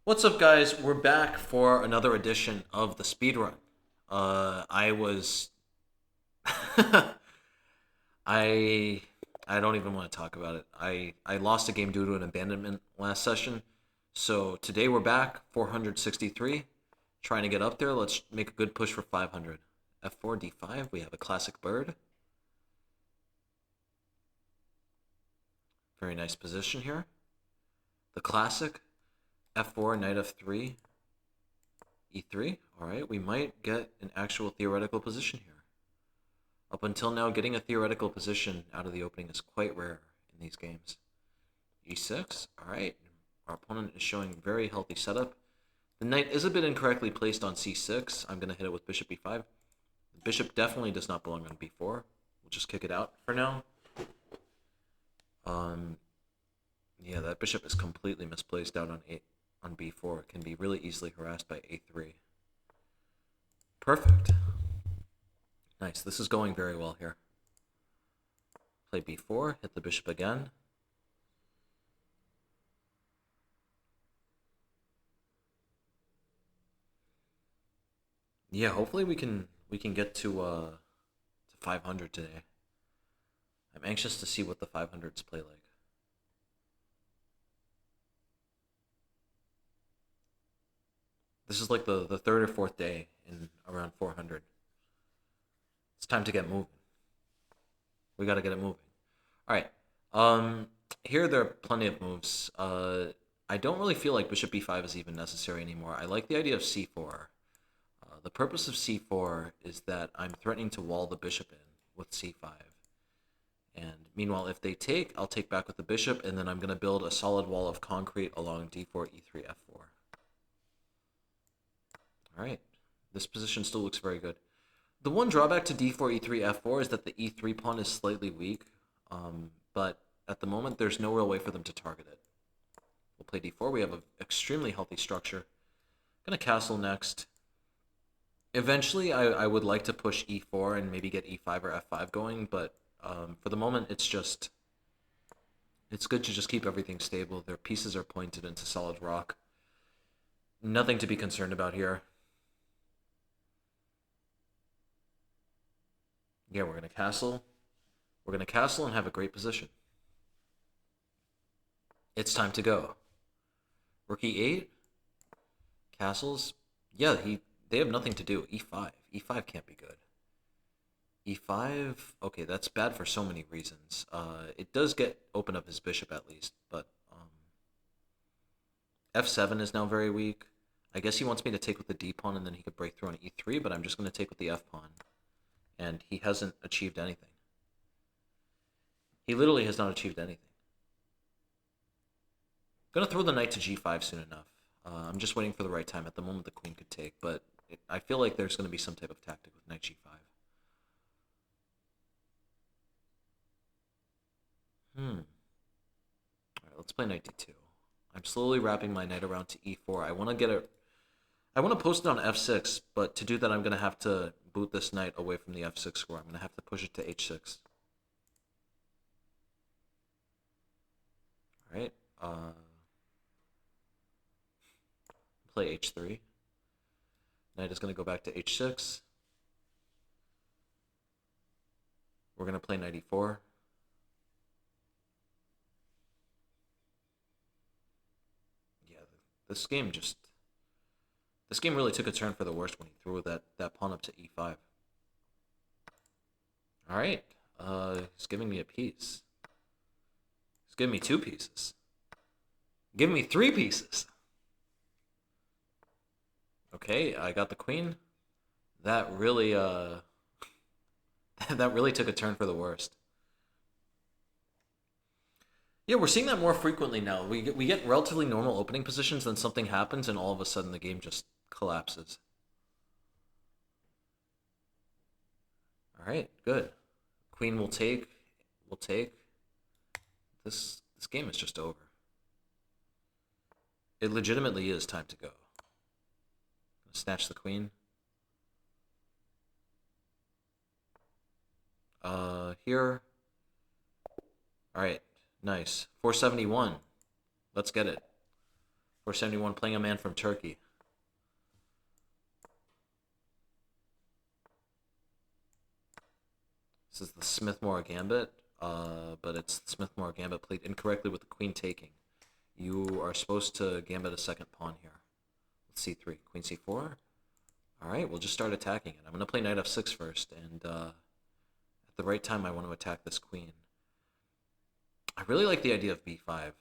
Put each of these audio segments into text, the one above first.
What's up, guys? We're back for another edition of the Speedrun. I was, I, I don't even want to talk about it. I lost a game due to an abandonment last session, so today we're back, 463, trying to get up there. Let's make a good push for 500. F4 D5. We have a classic bird. Very nice position here. The classic F4 Knight F3 E3. All right, we might get an actual theoretical position here. Up until now, getting a theoretical position out of the opening is quite rare in these games. E6, alright. Our opponent is showing very healthy setup. The knight is a bit incorrectly placed on c6. I'm going to hit it with bishop e5. The bishop definitely does not belong on b4. We'll just kick it out for now. Yeah, that bishop is completely misplaced out on b4. It can be really easily harassed by a3. Perfect. Nice. This is going very well here. Play b4, hit the bishop again. Yeah, hopefully we can get to 500 today. I'm anxious to see what the 500s play like. This is like the third or fourth day in around 400. It's time to get moving. We got to get it moving. All right. Here there are plenty of moves. I don't really feel like bishop b5 is even necessary anymore. I like the idea of c4. The purpose of c4 is that I'm threatening to wall the bishop in with c5. And meanwhile, if they take, I'll take back with the bishop, and then I'm going to build a solid wall of concrete along d4, e3, f4. All right. This position still looks very good. The one drawback to d4, e3, f4 is that the e3 pawn is slightly weak, but at the moment, there's no real way for them to target it. We'll play d4. We have an extremely healthy structure. Gonna castle next. Eventually, I would like to push e4 and maybe get e5 or f5 going, but for the moment, it's good to just keep everything stable. Their pieces are pointed into solid rock. Nothing to be concerned about here. Yeah, we're gonna castle. We're gonna castle and have a great position. It's time to go. Rook e8. Castles. Yeah, they have nothing to do. E5. E5 can't be good. E5. Okay, that's bad for so many reasons. It does open up his bishop at least, but f7 is now very weak. I guess he wants me to take with the d pawn and then he could break through on e3, but I'm just going to take with the f pawn. And he hasn't achieved anything. He literally has not achieved anything. I'm going to throw the knight to g5 soon enough. I'm just waiting for the right time. At the moment, the queen could take, but I feel like there's going to be some type of tactic with knight g5. All right, let's play knight d2. I'm slowly wrapping my knight around to e4. I want to get it. I want to post it on f6, but to do that, I'm going to have to boot this knight away from the f6 square. I'm going to have to push it to h6. All right. Play h3. Knight is going to go back to h6. We're going to play knight e4. Yeah, this game just... This game really took a turn for the worst when he threw that pawn up to e5. All right. He's giving me a piece. He's giving me two pieces. Giving me three pieces. Okay, I got the queen. That really that really took a turn for the worst. Yeah, we're seeing that more frequently now. We get relatively normal opening positions, then something happens, and all of a sudden the game just collapses. All right, good. Queen will take. Will take. This game is just over. It legitimately is time to go. Snatch the queen. Here. All right, nice. 471. Let's get it. 471 playing a man from Turkey. This is the Smith-Morrow Gambit, but it's the Smith-Morrow Gambit played incorrectly with the queen taking. You are supposed to gambit a second pawn here. Let's c3, queen c4. All right, we'll just start attacking it. I'm going to play knight f6 first, and at the right time I want to attack this queen. I really like the idea of b5.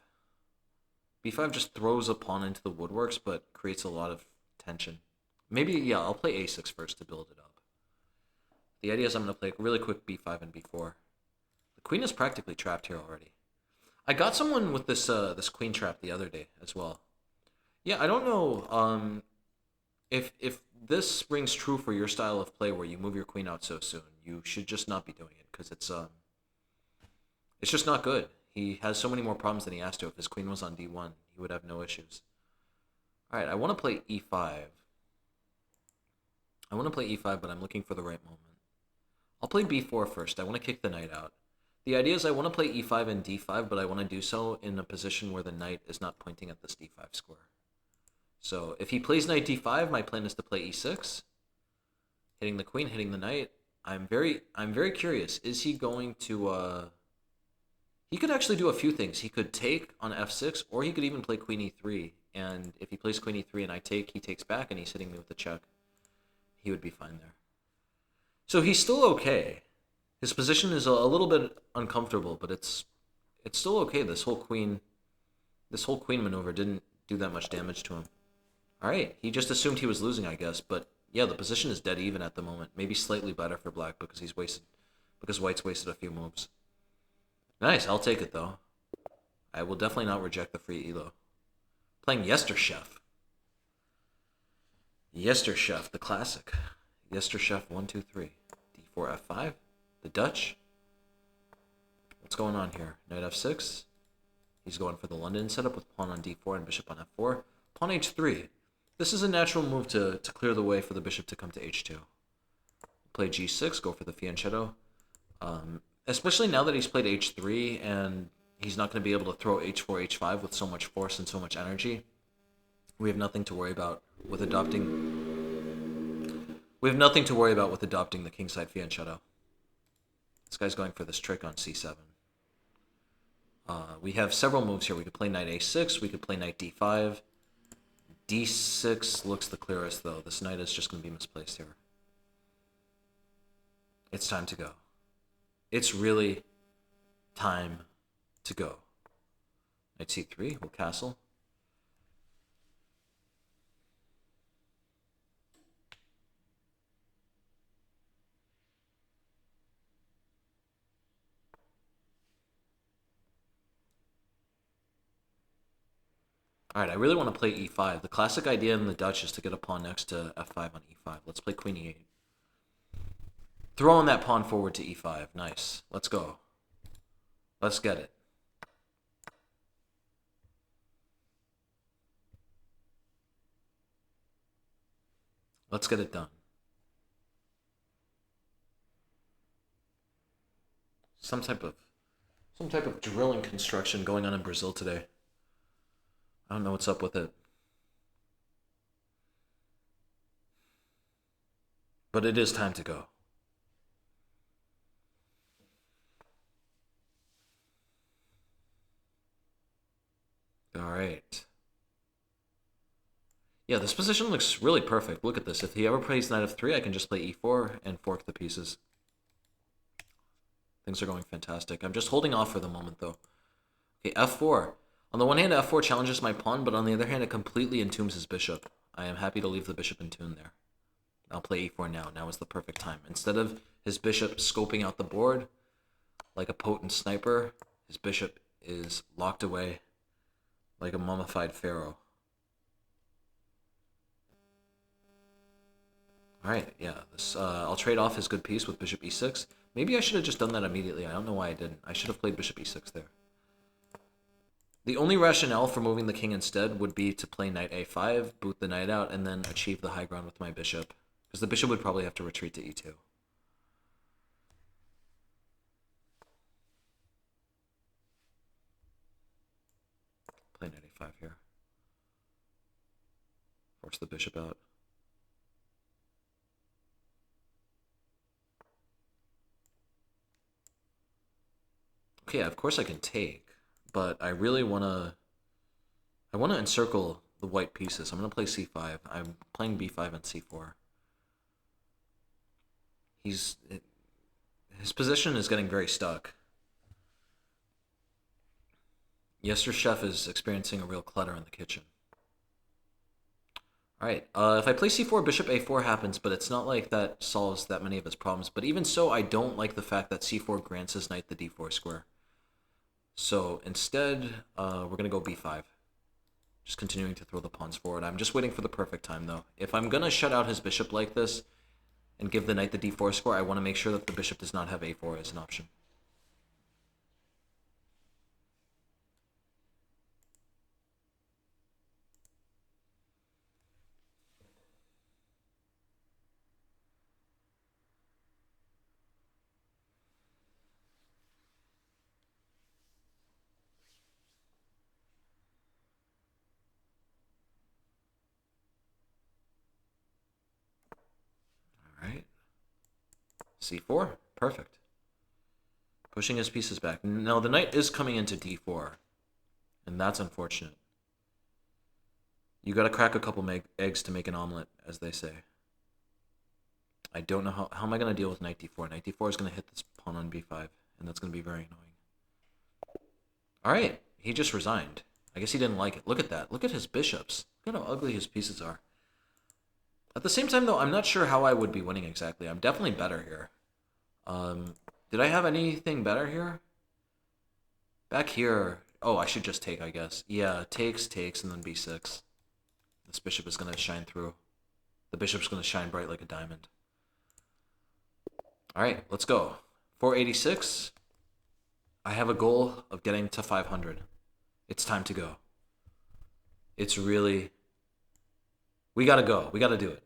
b5 just throws a pawn into the woodworks, but creates a lot of tension. Maybe, yeah, I'll play a6 first to build it up. The idea is I'm going to play a really quick b5 and b4. The queen is practically trapped here already. I got someone with this this queen trap the other day as well. Yeah, I don't know if this rings true for your style of play where you move your queen out so soon. You should just not be doing it because it's just not good. He has so many more problems than he has to. If his queen was on d1, he would have no issues. All right, I want to play e5. I want to play e5, but I'm looking for the right moment. I'll play b4 first. I want to kick the knight out. The idea is I want to play e5 and d5, but I want to do so in a position where the knight is not pointing at this d5 square. So if he plays knight d5, my plan is to play e6, hitting the queen, hitting the knight. I'm very curious. Is he going to he could actually do a few things. He could take on f6, or he could even play queen e3. And if he plays queen e3 and I take, he takes back and he's hitting me with a check. He would be fine there. So he's still okay. His position is a little bit uncomfortable, but it's still okay. This whole queen maneuver didn't do that much damage to him. All right, he just assumed he was losing, I guess. But yeah, the position is dead even at the moment. Maybe slightly better for black because white's wasted a few moves. Nice, I'll take it though. I will definitely not reject the free elo. Playing Yesterchef. Yesterchef, the classic. Yesterchef 1, 2, 3. D4, F5. The Dutch. What's going on here? Knight F6. He's going for the London setup with pawn on D4 and bishop on F4. Pawn H3. This is a natural move to clear the way for the bishop to come to H2. Play G6, go for the fianchetto. Especially now that he's played H3 and he's not going to be able to throw H4, H5 with so much force and so much energy. We have nothing to worry about with adopting... the kingside fianchetto. This guy's going for this trick on c7. We have several moves here. We could play knight a6. We could play knight d5. d6 looks the clearest, though. This knight is just going to be misplaced here. It's time to go. It's really time to go. Knight c3. We'll castle. Alright, I really want to play e5. The classic idea in the Dutch is to get a pawn next to f5 on e5. Let's play queen e8. Throwing that pawn forward to e5. Nice. Let's go. Let's get it. Let's get it done. Some type of drilling construction going on in Brazil today. I don't know what's up with it. But it is time to go. Alright. Yeah, this position looks really perfect. Look at this. If he ever plays knight f3, I can just play e4 and fork the pieces. Things are going fantastic. I'm just holding off for the moment, though. Okay, f4. On the one hand, f4 challenges my pawn, but on the other hand, it completely entombs his bishop. I am happy to leave the bishop entombed there. I'll play e4 now. Now is the perfect time. Instead of his bishop scoping out the board like a potent sniper, his bishop is locked away like a mummified pharaoh. Alright, yeah. I'll trade off his good piece with bishop e6. Maybe I should have just done that immediately. I don't know why I didn't. I should have played bishop e6 there. The only rationale for moving the king instead would be to play knight a5, boot the knight out, and then achieve the high ground with my bishop. Because the bishop would probably have to retreat to e2. Play knight a5 here. force the bishop out. Okay, of course I can take, but I really want to... I want to encircle the white pieces. I'm going to play c5. I'm playing b5 and c4. His position is getting very stuck. Yester Chef is experiencing a real clutter in the kitchen. Alright, if I play c4, bishop a4 happens, but it's not like that solves that many of his problems. But even so, I don't like the fact that c4 grants his knight the d4 square. So instead, we're going to go b5. Just continuing to throw the pawns forward. I'm just waiting for the perfect time, though. If I'm going to shut out his bishop like this and give the knight the d4 square, I want to make sure that the bishop does not have a4 as an option. Alright. c4. Perfect. Pushing his pieces back. Now, the knight is coming into d4, and that's unfortunate. You gotta crack a couple eggs to make an omelet, as they say. I don't know how am I gonna deal with knight d4. Knight d4 is gonna hit this pawn on b5, and that's gonna be very annoying. Alright, he just resigned. I guess he didn't like it. Look at that. Look at his bishops. Look at how ugly his pieces are. At the same time, though, I'm not sure how I would be winning exactly. I'm definitely better here. Did I have anything better here? Back here... Oh, I should just take, I guess. Yeah, takes, and then b6. This bishop is going to shine through. The bishop's going to shine bright like a diamond. Alright, let's go. 486. I have a goal of getting to 500. It's time to go. It's really... We gotta go. We gotta do it.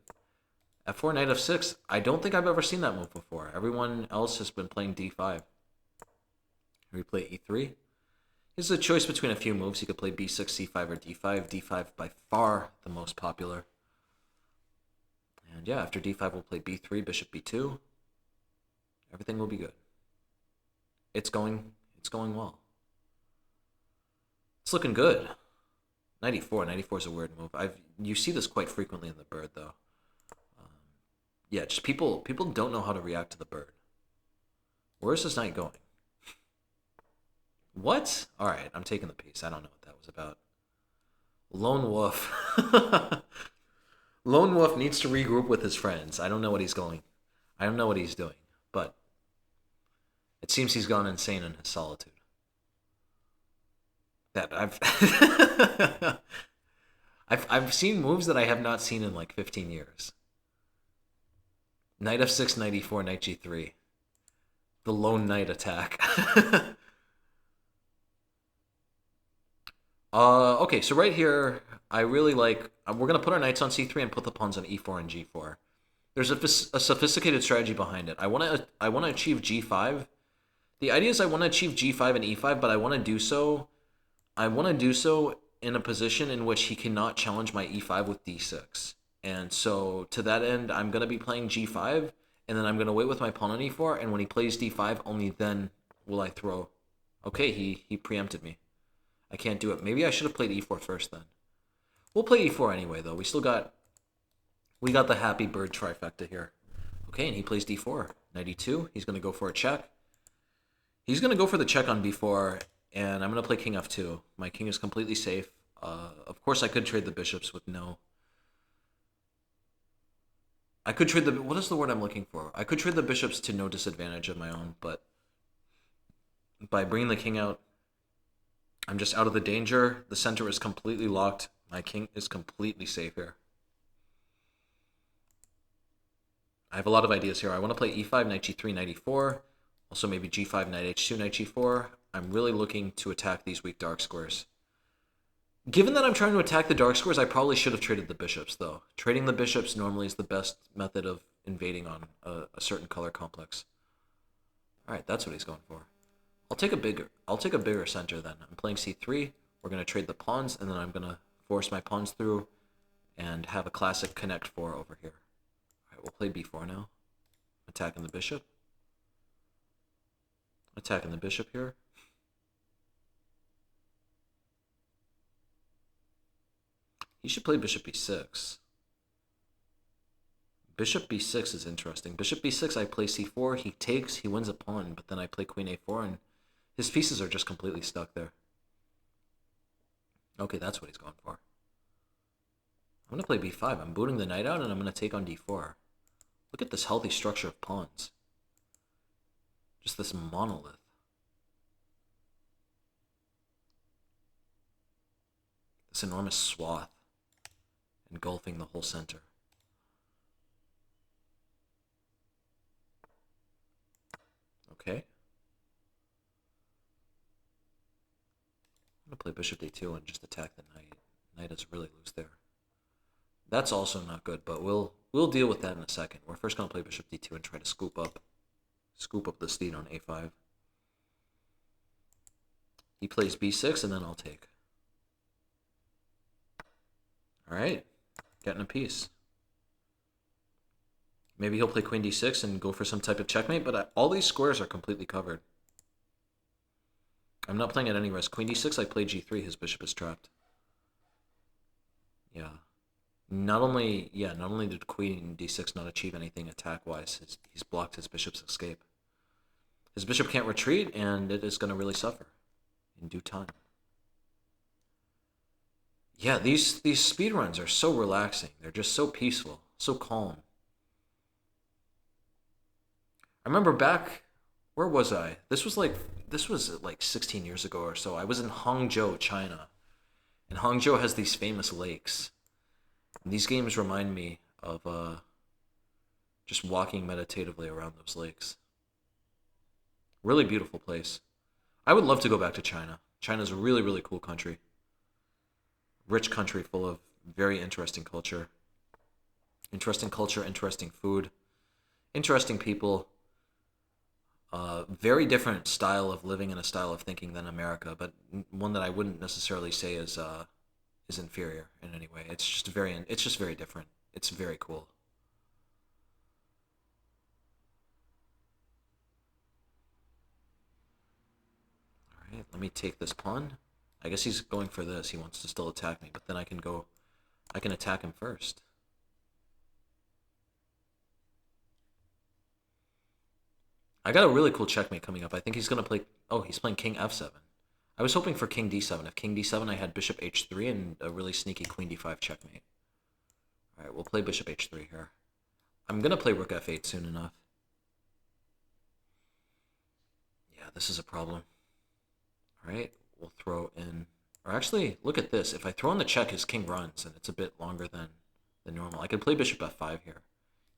F4, knight f6. I don't think I've ever seen that move before. Everyone else has been playing d5. We play e3. This is a choice between a few moves. You could play b6, c5, or d5. d5 by far the most popular. And yeah, after d5 we'll play b3, bishop b2. Everything will be good. It's going well. It's looking good. 94. 94 is a weird move. You see this quite frequently in the bird, though. Yeah, just people don't know how to react to the bird. Where's this knight going? What? All right, I'm taking the piece. I don't know what that was about. Lone Wolf. Lone Wolf needs to regroup with his friends. I don't know what he's going. I don't know what he's doing, but it seems he's gone insane in his solitude. That I've seen moves that I have not seen in like 15 years. Knight f6, knight e4, knight g3. The lone knight attack. Okay, so right here, I really like... We're going to put our knights on c3 and put the pawns on e4 and g4. There's a sophisticated strategy behind it. I want to achieve g5. The idea is I want to achieve g5 and e5, but I want to do so in a position in which he cannot challenge my e5 with d6. And so to that end, I'm going to be playing g5, and then I'm going to wait with my pawn on e4, and when he plays d5, only then will I throw. Okay, he preempted me. I can't do it. Maybe I should have played e4 first then. We'll play e4 anyway, though. We got the happy bird trifecta here. Okay, and he plays d4. Knight e2. He's going to go for a check. He's going to go for the check on b4, and I'm going to play king f2. My king is completely safe. Of course, I could trade the bishops with no... I could trade the... What is the word I'm looking for? I could trade the bishops to no disadvantage of my own, but by bringing the king out, I'm just out of the danger. The center is completely locked. My king is completely safe here. I have a lot of ideas here. I want to play e5, knight g3, knight e4. Also maybe g5, knight h2, knight g4. I'm really looking to attack these weak dark squares. Given that I'm trying to attack the dark squares, I probably should have traded the bishops, though. Trading the bishops normally is the best method of invading on a certain color complex. Alright, that's what he's going for. I'll take a bigger center then. I'm playing c3. We're going to trade the pawns, and then I'm going to force my pawns through and have a classic connect 4 over here. Alright, we'll play b4 now. Attacking the bishop. Attacking the bishop here. He should play bishop b6. Bishop b6 is interesting. Bishop b6, I play c4, he takes, he wins a pawn, but then I play queen a4, and his pieces are just completely stuck there. Okay, that's what he's going for. I'm going to play b5. I'm booting the knight out, and I'm going to take on d4. Look at this healthy structure of pawns. Just this monolith. This enormous swath engulfing the whole center. Okay. I'm going to play bishop d2 and just attack the knight. Knight is really loose there. That's also not good, but we'll deal with that in a second. We're first going to play bishop d2 and try to scoop up the steed on a5. He plays b6, and then I'll take. All right, getting a piece. Maybe he'll play queen d6 and go for some type of checkmate, but all these squares are completely covered. I'm not playing at any risk. Queen d6, I play g3, his bishop is trapped. Yeah. Not only did queen d6 not achieve anything attack-wise, he's blocked his bishop's escape. His bishop can't retreat, and it is going to really suffer in due time. Yeah, these speedruns are so relaxing. They're just so peaceful, so calm. I remember back, where was I? This was like 16 years ago or so. I was in Hangzhou, China. And Hangzhou has these famous lakes. And these games remind me of just walking meditatively around those lakes. Really beautiful place. I would love to go back to China. China's a really, really cool country. Rich country full of very interesting culture. Interesting culture, interesting food. Interesting people. Very different style of living and a style of thinking than America, but one that I wouldn't necessarily say is inferior in any way. It's just very different. It's very cool. All right, let me take this pawn. I guess he's going for this. He wants to still attack me, but then I can attack him first. I got a really cool checkmate coming up. I think he's going to play... Oh, he's playing king f7. I was hoping for king d7. If king d7, I had bishop h3 and a really sneaky queen d5 checkmate. All right, we'll play bishop h3 here. I'm going to play rook f8 soon enough. Yeah, this is a problem. All right, we'll throw in... Or actually, look at this. If I throw in the check, his king runs, and it's a bit longer than normal. I could play bishop f5 here.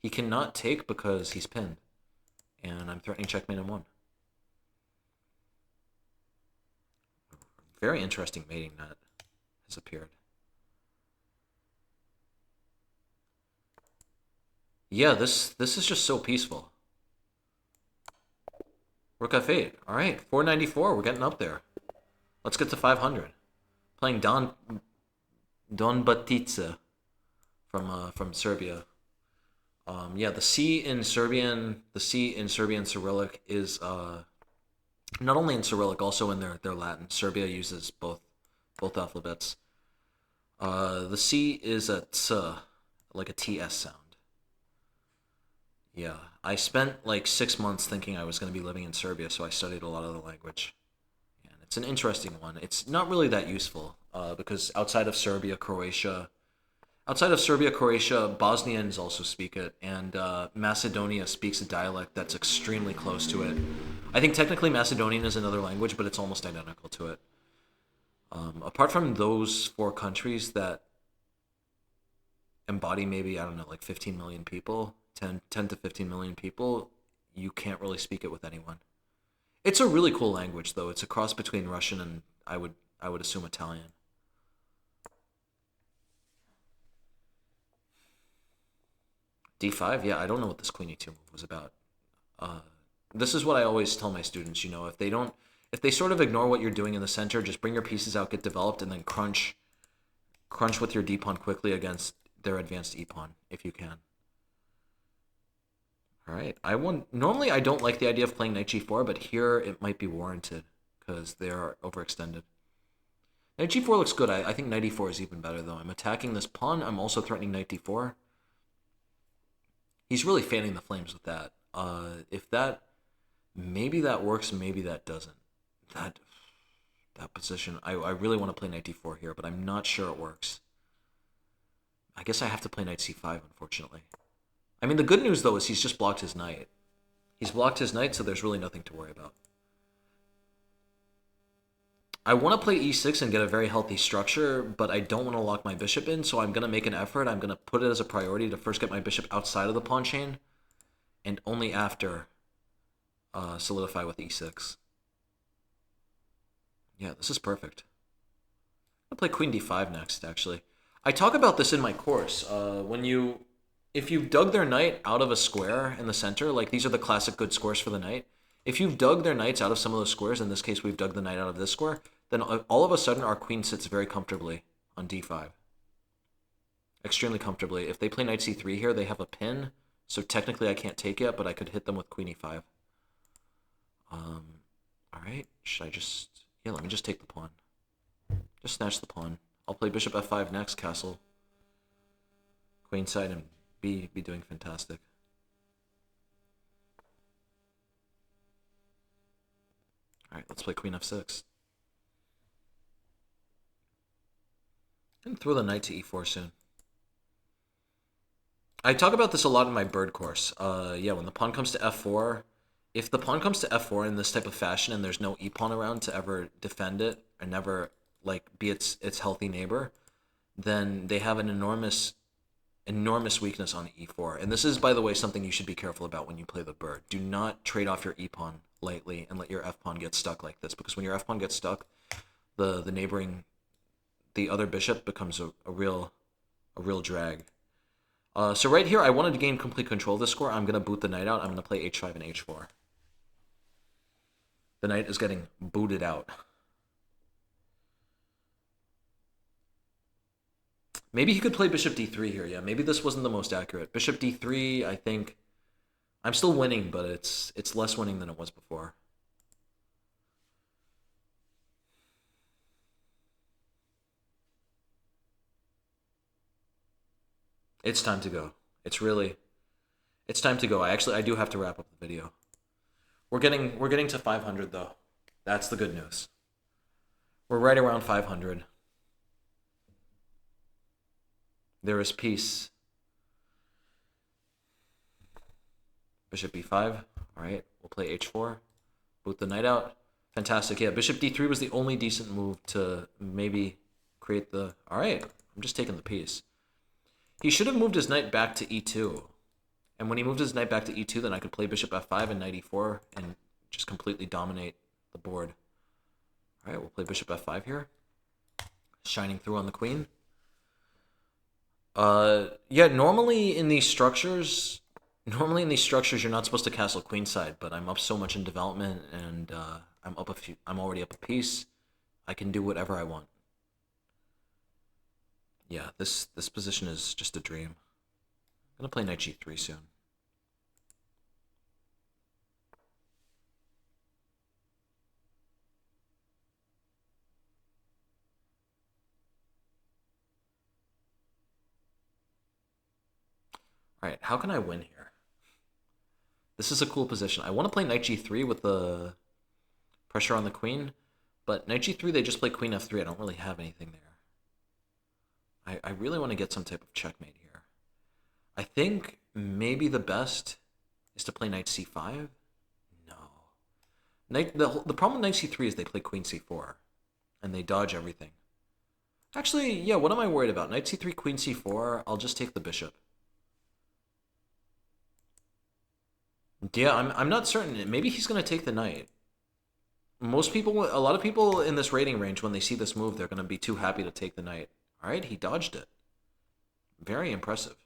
He cannot take because he's pinned. And I'm threatening checkmate in 1. Very interesting mating net has appeared. Yeah, this is just so peaceful. Rook f8. All right, 494. We're getting up there. Let's get to 500. Playing Don Batitsa from Serbia. Yeah, the C in Serbian Cyrillic is not only in Cyrillic, also in their Latin. Serbia uses both alphabets. The C is a ts, like a TS sound. Yeah, I spent like 6 months thinking I was going to be living in Serbia, so I studied a lot of the language. And it's an interesting one. It's not really that useful because outside of Serbia, Croatia, Bosnians also speak it, and Macedonia speaks a dialect that's extremely close to it. I think technically Macedonian is another language, but it's almost identical to it. Apart from those 4 countries that embody maybe, I don't know, like 15 million people, 10 to 15 million people, you can't really speak it with anyone. It's a really cool language, though. It's a cross between Russian and, I would assume, Italian. D5? Yeah, I don't know what this queen e2 move was about. This is what I always tell my students, you know, if they sort of ignore what you're doing in the center, just bring your pieces out, get developed, and then crunch with your d pawn quickly against their advanced e-pawn if you can. All right. Normally I don't like the idea of playing knight g4, but here it might be warranted because they are overextended. Knight g4 looks good. I think knight e4 is even better, though. I'm attacking this pawn. I'm also threatening knight d4. He's really fanning the flames with that. If that... Maybe that works, maybe that doesn't. That position... I really want to play knight d4 here, but I'm not sure it works. I guess I have to play knight c5, unfortunately. I mean, the good news, though, is he's just blocked his knight. He's blocked his knight, so there's really nothing to worry about. I want to play e6 and get a very healthy structure, but I don't want to lock my bishop in, so I'm going to make an effort. I'm going to put it as a priority to first get my bishop outside of the pawn chain, and only after solidify with e6. Yeah, this is perfect. I'll play queen d5 next, actually. I talk about this in my course. If you've dug their knight out of a square in the center, like these are the classic good squares for the knight. If you've dug their knights out of some of those squares, in this case we've dug the knight out of this square, then all of a sudden our queen sits very comfortably on d5. Extremely comfortably. If they play knight c3 here, they have a pin, so technically I can't take it, but I could hit them with queen e5. Alright, should I just... Yeah, let me just take the pawn. Just snatch the pawn. I'll play bishop f5 next, castle. Queenside and be doing fantastic. Alright, let's play queen f6. And throw the knight to e4 soon. I talk about this a lot in my bird course. Yeah, when the pawn comes to f4, if the pawn comes to f4 in this type of fashion and there's no e-pawn around to ever defend it or never like be its healthy neighbor, then they have an enormous weakness on e4. And this is, by the way, something you should be careful about when you play the bird. Do not trade off your e-pawn lightly and let your f-pawn get stuck like this, because when your f-pawn gets stuck, the other bishop becomes a real drag. So right here, I wanted to gain complete control of this score. I'm going to boot the knight out. I'm going to play h5 and h4. The knight is getting booted out. Maybe he could play bishop d3 here. Yeah, maybe this wasn't the most accurate. Bishop d3, I think... I'm still winning, but it's less winning than it was before. It's time to go. It's time to go. I do have to wrap up the video. We're getting to 500 though. That's the good news. We're right around 500. There is peace. Bishop b5. All right, we'll play h4. Boot the knight out. Fantastic. Yeah, bishop d3 was the only decent move to maybe create the... All right, I'm just taking the piece. He should have moved his knight back to e2. And when he moved his knight back to e2, then I could play bishop f5 and knight e4 and just completely dominate the board. All right, we'll play bishop f5 here. Shining through on the queen. Yeah, normally in these structures you're not supposed to castle queenside, but I'm up so much in development and I'm already up a piece. I can do whatever I want. Yeah, this position is just a dream. I'm gonna play knight g3 soon. Alright, how can I win here? This is a cool position. I want to play knight g3 with the pressure on the queen, but knight g3, they just play queen f3. I don't really have anything there. I really want to get some type of checkmate here. I think maybe the best is to play knight c5. No. The problem with knight c3 is they play queen c4, and they dodge everything. Actually, yeah, what am I worried about? Knight c3, queen c4, I'll just take the bishop. Yeah, I'm not certain. Maybe he's going to take the knight. A lot of people in this rating range, when they see this move, they're going to be too happy to take the knight. All right, he dodged it. Very impressive.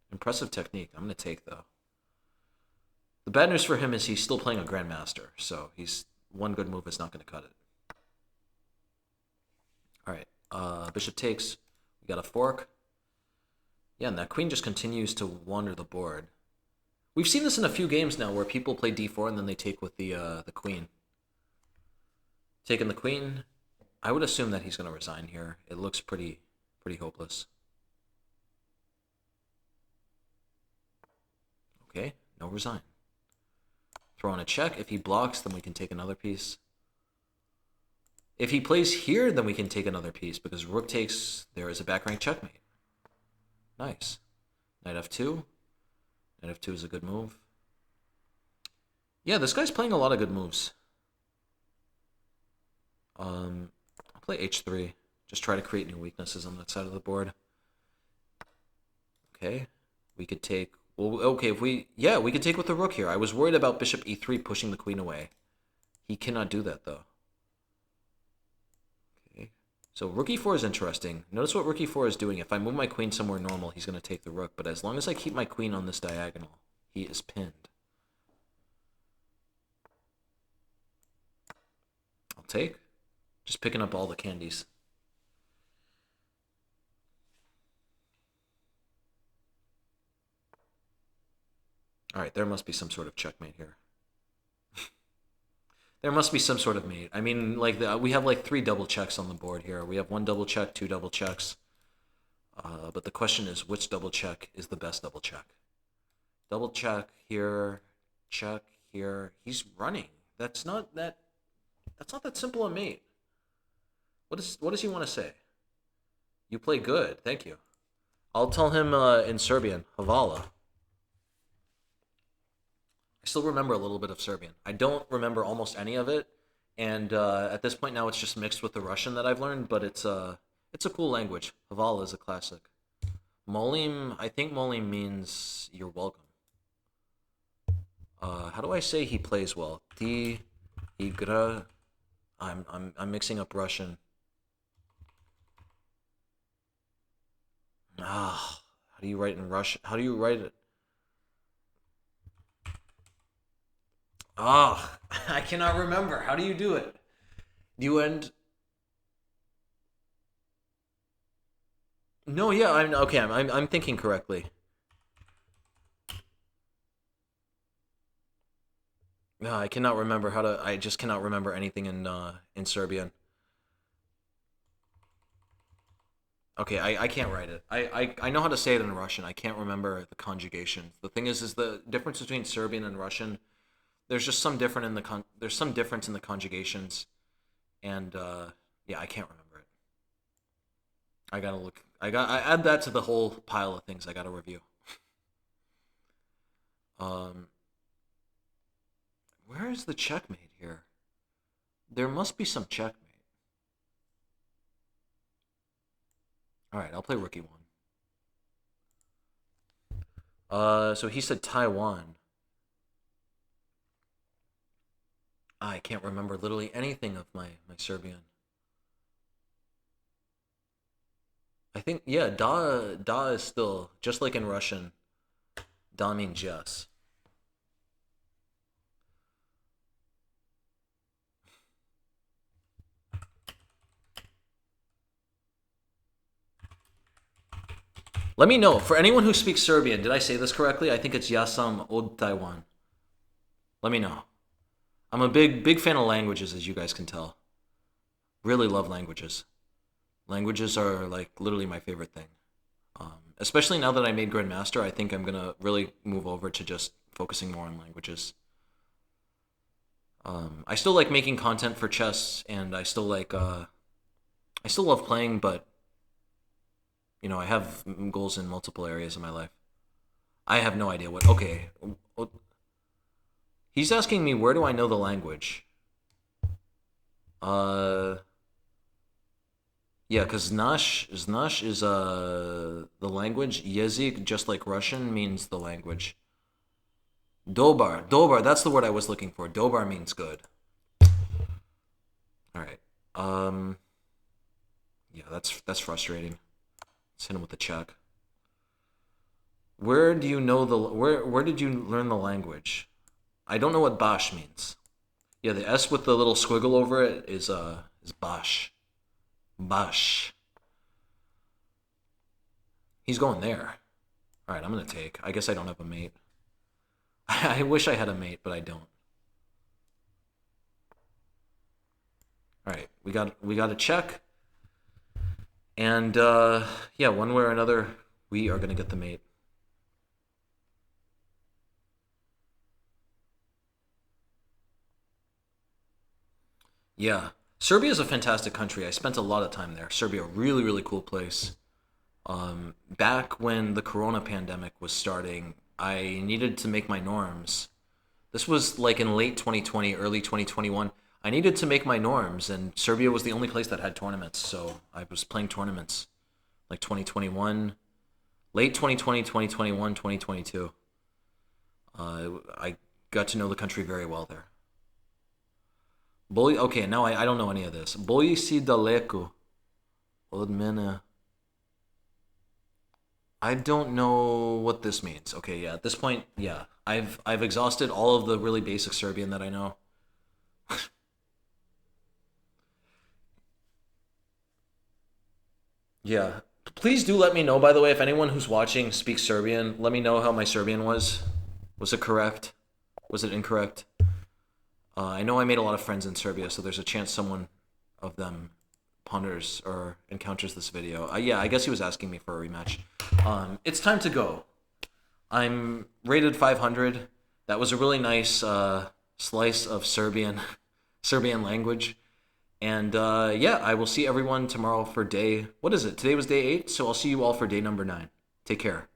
Impressive technique. I'm going to take, though. The bad news for him is he's still playing a grandmaster, so one good move is not going to cut it. All right, bishop takes. We got a fork. Yeah, and that queen just continues to wander the board. We've seen this in a few games now where people play d4 and then they take with the queen. Taking the queen, I would assume that he's going to resign here. It looks pretty hopeless. Okay, no resign. Throw on a check. If he blocks, then we can take another piece. If he plays here, then we can take another piece because rook takes. There is a back rank checkmate. Nice. Knight f2. Knight f2 is a good move. Yeah, this guy's playing a lot of good moves. I'll play h3. Just try to create new weaknesses on that side of the board. Okay. We could take... Well, okay, if we... Yeah, we could take with the rook here. I was worried about bishop e3 pushing the queen away. He cannot do that, though. Okay. So rook e4 is interesting. Notice what rook e4 is doing. If I move my queen somewhere normal, he's going to take the rook. But as long as I keep my queen on this diagonal, he is pinned. I'll take. Just picking up all the candies. All right, there must be some sort of checkmate here. There must be some sort of mate. I mean, like we have like 3 double checks on the board here. We have 1 double check, 2 double checks. But the question is, which double check is the best double check? Double check here, check here. He's running. That's not that simple a mate. What does he want to say? You play good. Thank you. I'll tell him in Serbian, Hvala. I still remember a little bit of Serbian. I don't remember almost any of it, and at this point now it's just mixed with the Russian that I've learned, but it's a cool language. Hvala is a classic. Molim, I think Molim means you're welcome. How do I say he plays well? Ti igra. I'm mixing up Russian. How do you write in Russian? How do you write it? I cannot remember. How do you do it? Do you end? No, yeah, I'm okay. I'm thinking correctly. No, I cannot remember how to. I just cannot remember anything in Serbian. Okay, I can't write it. I know how to say it in Russian. I can't remember the conjugation. The thing is the difference between Serbian and Russian. There's just some different in the there's some difference in the conjugations, and yeah, I can't remember it. I gotta look. I add that to the whole pile of things I gotta review. Um, where is the checkmate here? There must be some checkmate. All right, I'll play rookie one. So he said Taiwan. I can't remember literally anything of my Serbian. I think, yeah, da is still, just like in Russian, da means yes. Let me know, for anyone who speaks Serbian, did I say this correctly? I think it's Yasam od Taiwan. Let me know. I'm a big fan of languages, as you guys can tell. Really love languages. Languages are like literally my favorite thing. Especially now that I made Grandmaster, I think I'm gonna really move over to just focusing more on languages. I still like making content for chess, and I still like I still love playing, but you know I have goals in multiple areas of my life. I have no idea what. Okay, he's asking me where do I know the language. Yeah, because Znash is the language. Yezik, just like Russian, means the language. Dobar, that's the word I was looking for. Dobar means good. All right. Yeah, that's frustrating. Let's hit him with the check. Where do you know the where did you learn the language? I don't know what Bash means. Yeah, the S with the little squiggle over it is Bash. Bash. He's going there. All right, I'm gonna take. I guess I don't have a mate. I wish I had a mate, but I don't. All right, we got a check, and yeah, one way or another, we are gonna get the mate. Yeah, Serbia is a fantastic country. I spent a lot of time there. Serbia, really, really cool place. Back when the Corona pandemic was starting, I needed to make my norms. This was like in late 2020, early 2021. I needed to make my norms, and Serbia was the only place that had tournaments. So I was playing tournaments like 2021, late 2020, 2021, 2022. I got to know the country very well there. Okay, now I don't know any of this. Boji si daleko od mene. I don't know what this means. Okay, yeah. At this point, yeah. I've exhausted all of the really basic Serbian that I know. Yeah. Please do let me know, by the way, if anyone who's watching speaks Serbian, let me know how my Serbian was. Was it correct? Was it incorrect? I know I made a lot of friends in Serbia, so there's a chance someone of them ponders or encounters this video. Yeah, I guess he was asking me for a rematch. It's time to go. I'm rated 500. That was a really nice slice of Serbian language. And yeah, I will see everyone tomorrow for day. What is it? Today was day 8, so I'll see you all for day number 9. Take care.